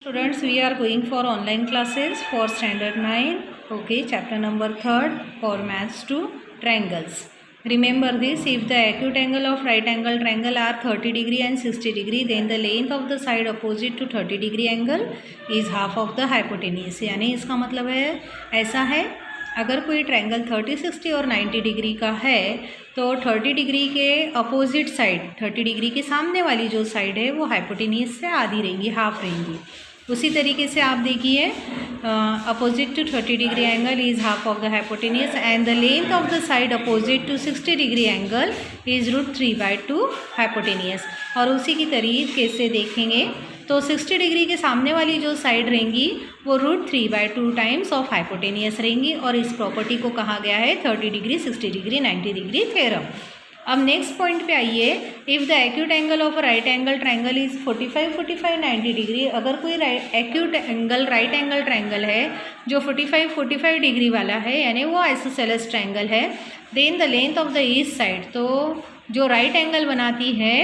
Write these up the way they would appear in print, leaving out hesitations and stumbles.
Students, we are going for online classes for standard 9. Okay, chapter number 3rd for maths 2, triangles. Remember this, if the acute angle of right angle triangle are 30 degree and 60 degree, then the length of the side opposite to 30 degree angle is half of the hypotenuse. यानी इसका मतलब है ऐसा है, अगर कोई triangle 30, 60 और 90 degree का है तो 30 डिग्री के अपोजिट साइड, 30 डिग्री के सामने वाली जो साइड है वो हाइपोटेन्यूज से आधी रहेंगी, हाफ रहेंगी। उसी तरीके से आप देखिए, opposite to 30 degree angle is half of the hypotenuse and the length of the side opposite to 60 degree angle is √3/2 hypotenuse. और उसी की तरीके से देखेंगे तो 60 डिग्री के सामने वाली जो साइड रहेंगी वो √3/2 टाइम्स ऑफ हाइपोटेन्यूज रहेंगी। और इस प्रॉपर्टी को कहा गया है 30 डिग्री, 60 डिग्री, 90 डिग्री थ्योरम। अब नेक्स्ट पॉइंट पे आइए, if the acute angle of right angle triangle is 45, 45, 90 degree. अगर कोई acute angle right angle triangle है जो 45, 45 डिग्री वाला है, यानी वो आइसोसेलेस ट्रायंगल है, then the length of the east side, तो जो राइट एंगल बनाती है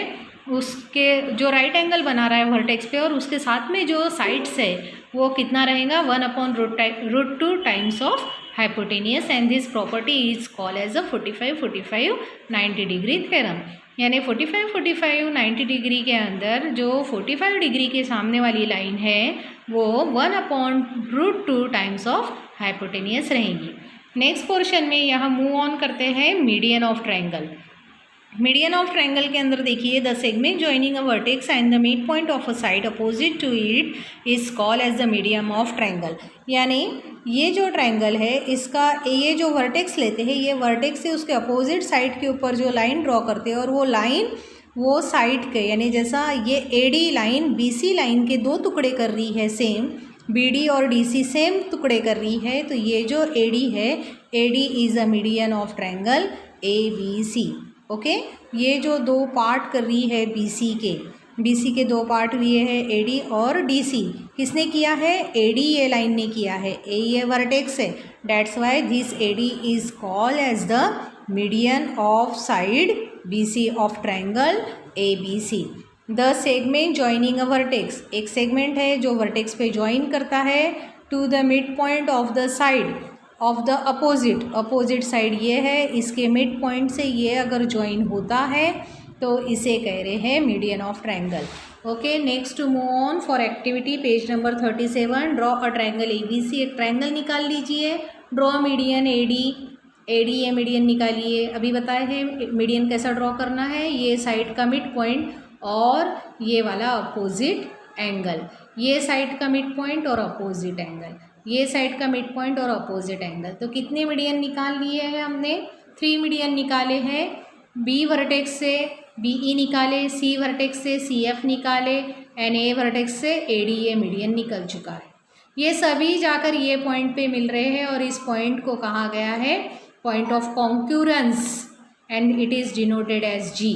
उसके, जो राइट एंगल बना रहा है वर्टेक्स पे और उसके साथ में जो साइड्स है वो कितना रहेगा, 1/√2 times of hypotenuse and this property is called as a 45, 45, 90 degree theorem. यानी 45, 45, 90 डिग्री के अंदर जो 45 डिग्री के सामने वाली लाइन है वो 1/√2 टाइम्स ऑफ हाइपोटेन्यूज रहेगी। नेक्स्ट पोर्शन में यहाँ मूव ऑन करते हैं median of triangle. Median of triangle के अंदर देखिए, the segment joining a vertex and the mid point of a side opposite to it is called as the medium of triangle. यानी ये जो ट्रायंगल है इसका ये जो वर्टेक्स लेते हैं, ये वर्टेक्स से उसके अपोजिट साइड के ऊपर जो लाइन ड्रॉ करते हैं और वो लाइन वो साइड के, यानी जैसा ये एडी लाइन बीसी लाइन के दो टुकड़े कर रही है सेम, बीडी और डीसी सेम टुकड़े कर रही है, तो ये जो एडी है, AD is a median of triangle ABC। Okay, ये जो दो पार्ट कर रही है बीसी के दो पार्ट लिए हैं एडी और डीसी, किसने किया है, एडी ये लाइन ने किया है, ए ये वर्टेक्स है, that's why this AD is called as the median of side BC of triangle ABC। The segment joining a vertex, एक सेगमेंट है जो वर्टेक्स पे ज्वाइन करता है to the mid point of the side of the opposite side ये है, इसके mid point से ये अगर ज्वाइन होता है तो इसे कह रहे हैं median of triangle. Okay, next to move on for activity page number 37। Draw a triangle ABC। एक ट्रायंगल निकाल लीजिए, ड्रॉ मीडियन AD, ये मीडियन निकालिए। अभी बताए हैं मीडियन कैसा ड्रॉ करना है, ये साइड का मिड पॉइंट और ये वाला अपोजिट एंगल, ये साइड का मिड पॉइंट और अपोजिट एंगल, ये साइड का मिड पॉइंट और अपोजिट एंगल। तो कितने मीडियन निकाल लिए हैं हमने, 3 मीडियन निकाले हैं। B वर्टेक्स से BE निकाले, C वर्टेक्स से CF निकाले एंड A वर्टेक्स से AD, ये मीडियन निकल चुका है। ये सभी जाकर ये पॉइंट पे मिल रहे हैं और इस पॉइंट को कहा गया है point of concurrence and it is denoted as G,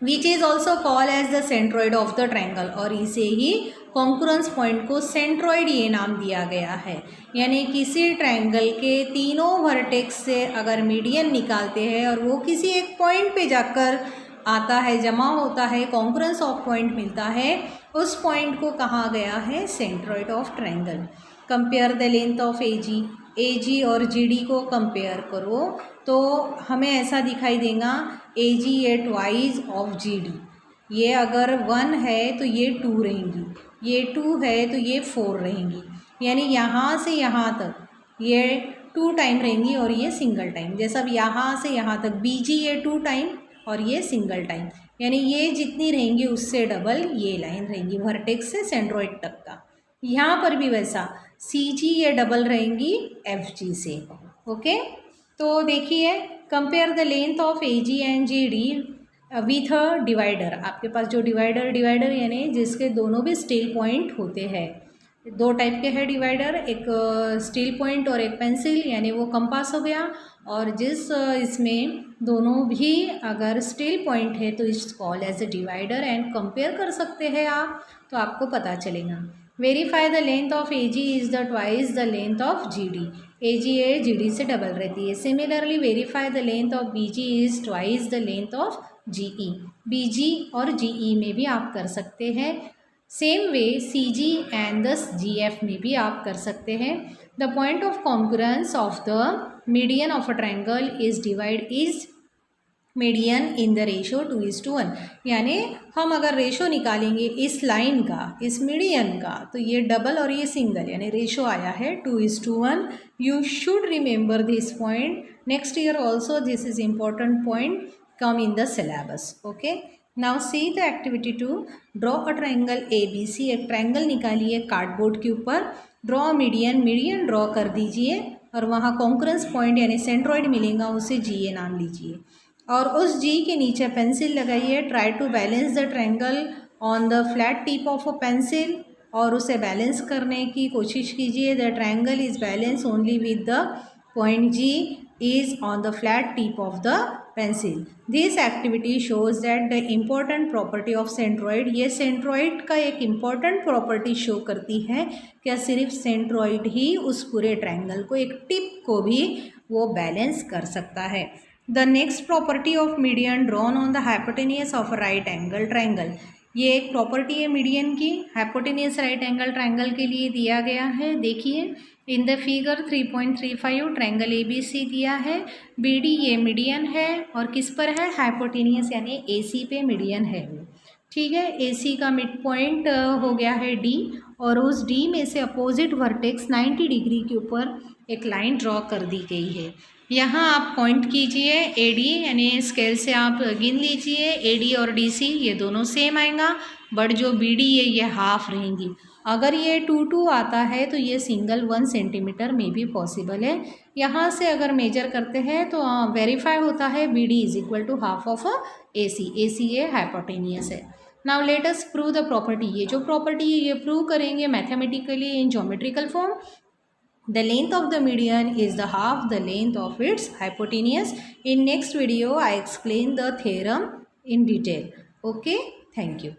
which is also called as the centroid of the triangle. और इसे ही कॉन्क्यूरेंस पॉइंट को सेंट्रॉइड ये नाम दिया गया है। यानी किसी ट्रायंगल के तीनों वर्टेक्स से अगर मीडियन निकालते हैं और वो किसी एक पॉइंट पे जाकर आता है, जमा होता है, कॉन्क्यूरेंस ऑफ पॉइंट मिलता है, उस पॉइंट को कहा गया है centroid of triangle. Compare the length of AG और GD को कंपेयर करो तो हमें ऐसा दिखाई देगा, AG ये ट्वाइस ऑफ GD, ये अगर 1 है तो ये 2 रहेंगी, ये 2 है तो ये 4 रहेंगी, यानी यहाँ से यहाँ तक ये 2 टाइम रहेंगी और ये सिंगल टाइम। जैसा अब यहाँ से यहाँ तक BG ये 2 टाइम और ये सिंगल टाइम, यानी ये जितनी रहेंगी उससे डबल ये लाइन रहेंगी वर्टेक्स से सेंट्रॉइड तक का। यहाँ पर भी वैसा CG ये डबल रहेंगी FG से। ओके, तो देखिए, compare the length of AG and GD with a divider. आपके पास जो डिवाइडर यानी जिसके दोनों भी स्टील पॉइंट होते हैं, 2 टाइप के हैं डिवाइडर, एक स्टील पॉइंट और एक पेंसिल, यानी वो कंपास हो गया। और जिस इसमें दोनों भी अगर स्टील पॉइंट है तो it's called as a divider and compare कर सकते हैं आप, तो आपको पता चलेगा। Verify the length of AG is the twice the length of GD। AG ये GD से डबल रहती है। Similarly verify the length of BG is twice the length of GE। BG और GE में भी आप कर सकते हैं। Same way C ji and दस जी एफ में भी आप कर सकते हैं. The point of concurrence of the median of a triangle is median in the ratio 2:1. यानी हम अगर रेशो निकालेंगे इस लाइन का, इस मीडियन का, तो ये डबल और ये सिंगल, यानी रेशो आया है 2:1. You should remember this point. Next year also this is important point come in the syllabus. Okay, now see the activity 2. Draw a triangle ABC. एक ट्राइंगल निकालिए कार्डबोर्ड के ऊपर. ड्रॉ मीडियन ड्रॉ कर दीजिए और वहाँ कॉन्करेंस पॉइंट यानी centroid मिलेगा, उसे GA नाम लीजिए और उस G के नीचे पेंसिल लगाइए. Try to balance the triangle on the flat tip of a pencil, और उसे बैलेंस करने की कोशिश कीजिए. The triangle is balance only with the point G is on the flat tip of the pencil. This activity shows that the important property of centroid. ये centroid का एक important property show करती है. क्या सिर्फ centroid ही उस पूरे triangle को, एक टिप को भी वो बैलेंस कर सकता है. The next property of median drawn on the hypotenuse of a right angle triangle. ये एक प्रॉपर्टी है मीडियन की, हाइपोटेनियस राइट एंगल ट्रायंगल के लिए दिया गया है. देखिए in the figure 3.35 triangle ABC दिया है. BD ये मीडियन है और किस पर है, हाइपोटेनियस यानी AC पे मीडियन है वो. ठीक है, AC का मिड पॉइंट हो गया है D, और उस D में से अपोजिट वर्टेक्स 90 डिग्री के ऊपर एक लाइन ड्रॉ कर दी गई है. यहाँ आप पॉइंट कीजिए AD, यानी स्केल से आप गिन लीजिए AD और DC ये दोनों सेम आएगा, बट जो BD है ये हाफ रहेंगी. अगर ये 2 आता है तो ये सिंगल 1 सेंटीमीटर में भी पॉसिबल है. यहाँ से अगर मेजर करते हैं तो वेरीफाई होता है BD is equal to half of AC. AC ये हाइपोटेनियस है. Now let us prove the property. ये जो प्रॉपर्टी है ये प्रूव करेंगे mathematically in geometrical form. The length of the median is the half the length of its hypotenuse. In next video, I explain the theorem in detail. Okay, thank you.